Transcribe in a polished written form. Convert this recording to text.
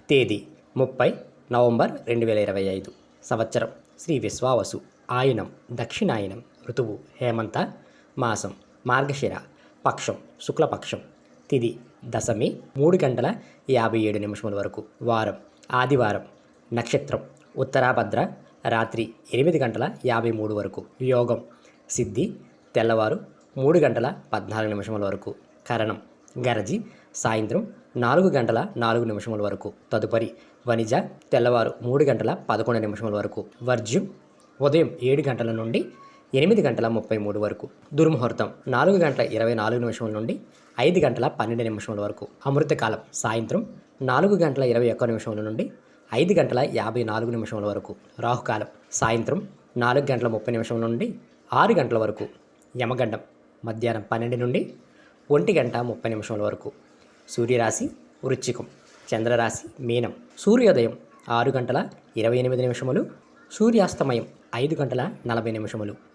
తేదీ 30 నవంబర్ 2025. సంవత్సరం శ్రీ విశ్వావసు. ఆయినం దక్షిణాయనం. ఋతువు హేమంత. మాసం మార్గశిర. పక్షం శుక్లపక్షం. తిథి దశమి 3 గంటల 57 నిమిషముల వరకు. వారం ఆదివారం. నక్షత్రం ఉత్తరాభద్ర. రాత్రి 8 గంటల 53 వరకు. యోగం సిద్ధి తెల్లవారు 3 గంటల 14 నిమిషముల వరకు. కరణం గరజి సాయంత్రం 4 గంటల 4 నిమిషముల వరకు. తదుపరి వనిజ తెల్లవారు 3 గంటల 11 నిమిషముల వరకు. వర్జ్యం ఉదయం 7 గంటల నుండి 8 గంటల 33 వరకు. దుర్ముహూర్తం 4 గంటల 24 నిమిషముల నుండి 5 గంటల 12 నిమిషముల వరకు. అమృతకాలం సాయంత్రం 4 గంటల 21 నిమిషముల నుండి 5 గంటల 54 నిమిషముల వరకు. రాహుకాలం సాయంత్రం 4 గంటల 30 నిమిషముల నుండి 6 గంటల వరకు. యమగండం మధ్యాహ్నం 12 నుండి 1 గంట 30 నిమిషముల వరకు. సూర్యరాశి వృశ్చికం. చంద్రరాశి మీనం. సూర్యోదయం 6 గంటల 28 నిమిషములు. సూర్యాస్తమయం 5 గంటల 40 నిమిషములు.